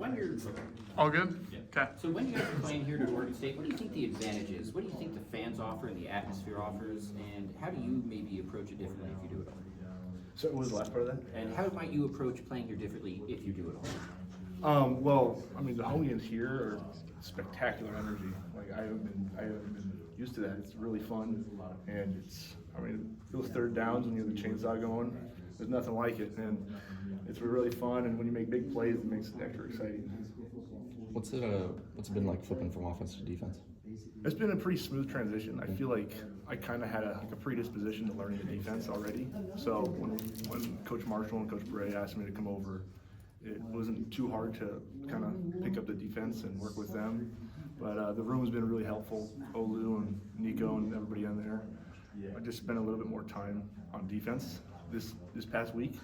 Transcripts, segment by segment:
when you're All good? yeah. Okay. So when you guys are playing here at Oregon State, what do you think the advantage is? What do you think the fans offer and the atmosphere offers, and how do you maybe approach it differently if you do it all? So what was the last part of that? And how might you approach playing here differently if you do it all? Well, I mean, the home games here are spectacular energy. Like I haven't been used to that. It's really fun, and those third downs when you have the chainsaw going, there's nothing like it, and it's really fun. And when you make big plays, it makes it extra exciting. What's it been like flipping from offense to defense? It's been a pretty smooth transition. I feel like I kind of had a predisposition to learning the defense already. So when Coach Marshall and Coach Bray asked me to come over, it wasn't too hard to kind of pick up the defense and work with them. But the room has been really helpful. Olu and Nico and everybody in there. I just spent a little bit more time on defense this past week.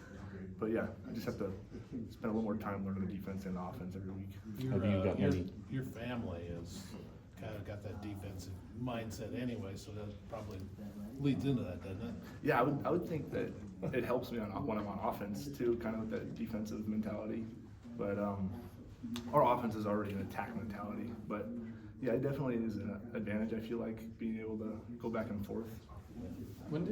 But yeah, I just have to spend a little more time learning the defense and the offense every week. Have you gotten any? Your family is kind of got that defensive mindset anyway, so that probably leads into that, doesn't it? Yeah, I would think that it helps me when I'm on offense too, kind of with that defensive mentality. But our offense is already an attack mentality. But yeah, it definitely is an advantage. I feel like being able to go back and forth. When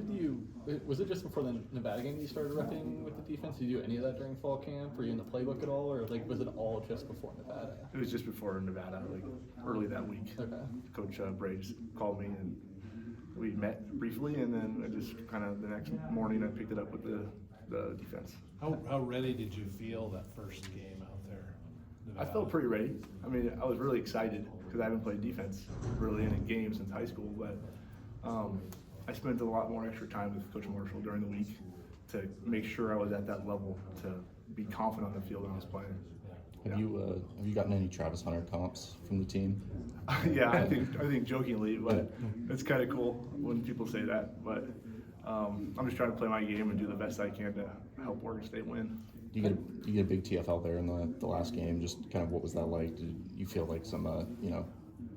was it just before the Nevada game that you started repping with the defense? Did you do any of that during fall camp? Were you in the playbook at all, or was it all just before Nevada? It was just before Nevada, like early that week. Okay. Coach Bray just called me and we met briefly, and then I just kind of the next morning I picked it up with the defense. How ready did you feel that first game out there? I felt pretty ready. I mean, I was really excited because I haven't played defense really in a game since high school, but I spent a lot more extra time with Coach Marshall during the week to make sure I was at that level to be confident on the field when I was playing. Have you gotten any Travis Hunter comps from the team? Yeah, I think jokingly, but it's kind of cool when people say that. But I'm just trying to play my game and do the best I can to help Oregon State win. You get a big TFL there in the last game. Just kind of what was that like? Did you feel like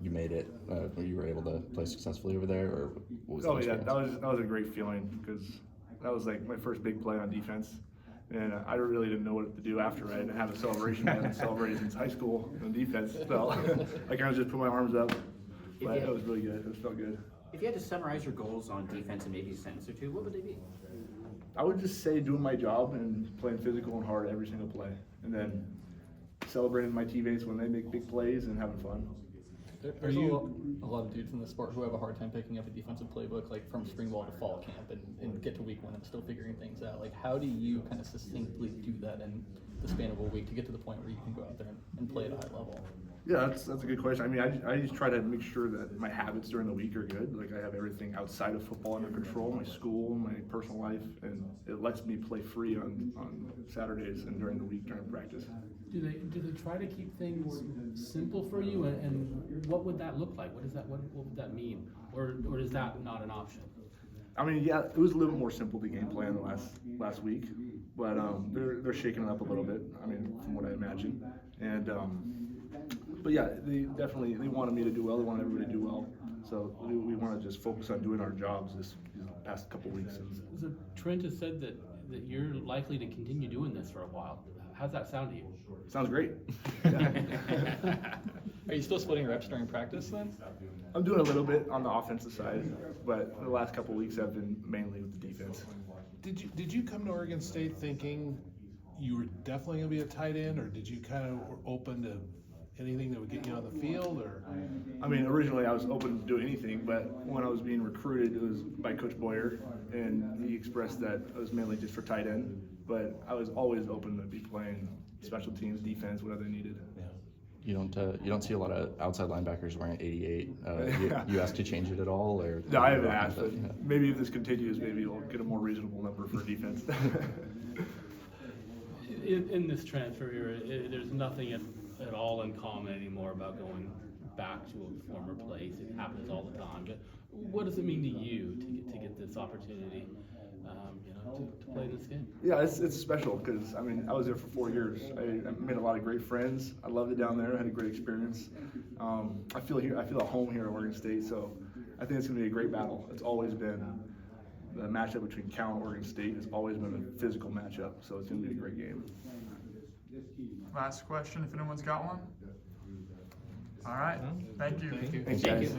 you made it, or you were able to play successfully over there, or what was Oh the yeah, experience? that was a great feeling because that was like my first big play on defense, and I really didn't know what to do after. I didn't have a celebration. I hadn't celebrated since high school on defense, so I kind of just put my arms up. But it was really good. It felt good. If you had to summarize your goals on defense in maybe a sentence or two, what would they be? I would just say doing my job and playing physical and hard every single play, and then celebrating my teammates when they make big plays and having fun. There's a lot of dudes in the sport who have a hard time picking up a defensive playbook, like from spring ball to fall camp, and get to week one and still figuring things out. Like, how do you kind of succinctly do that in the span of a week to get to the point where you can go out there and play at a high level? Yeah, that's a good question. I mean, I just try to make sure that my habits during the week are good. Like I have everything outside of football under control, my school, my personal life, and it lets me play free on Saturdays and during the week during practice. Do they try to keep things simple for you, and what would that look like? What would that mean, or is that not an option? I mean, yeah, it was a little bit more simple the game plan the last week, but they're shaking it up a little bit. I mean, from what I imagine, and but yeah, they wanted me to do well. They wanted everybody to do well. So we want to just focus on doing our jobs this past couple weeks. So Trent has said that you're likely to continue doing this for a while. How's that sound to you? Sounds great. Are you still splitting reps during practice then? I'm doing a little bit on the offensive side, but the last couple weeks have been mainly with the defense. Did you come to Oregon State thinking you were definitely going to be a tight end, or did you kind of open to anything that would get you on the field? Or I mean, originally I was open to do anything, but when I was being recruited, it was by Coach Boyer, and he expressed that it was mainly just for tight end. But I was always open to be playing special teams, defense, whatever they needed. You don't see a lot of outside linebackers wearing 88. You asked to change it at all, or No, I haven't asked, but maybe if this continues, maybe we'll get a more reasonable number for defense. In this transfer era, there's nothing at all in common anymore about going back to a former place. It happens all the time. But what does it mean to you to get this opportunity, to play this game? Yeah, it's special because I mean I was there for 4 years. I made a lot of great friends. I loved it down there. I had a great experience. I feel at home here at Oregon State. So I think it's going to be a great battle. It's always been the matchup between Cal and Oregon State. It's always been a physical matchup. So it's going to be a great game. last question if anyone's got one. All right, thank you. Thank you. Thanks, guys.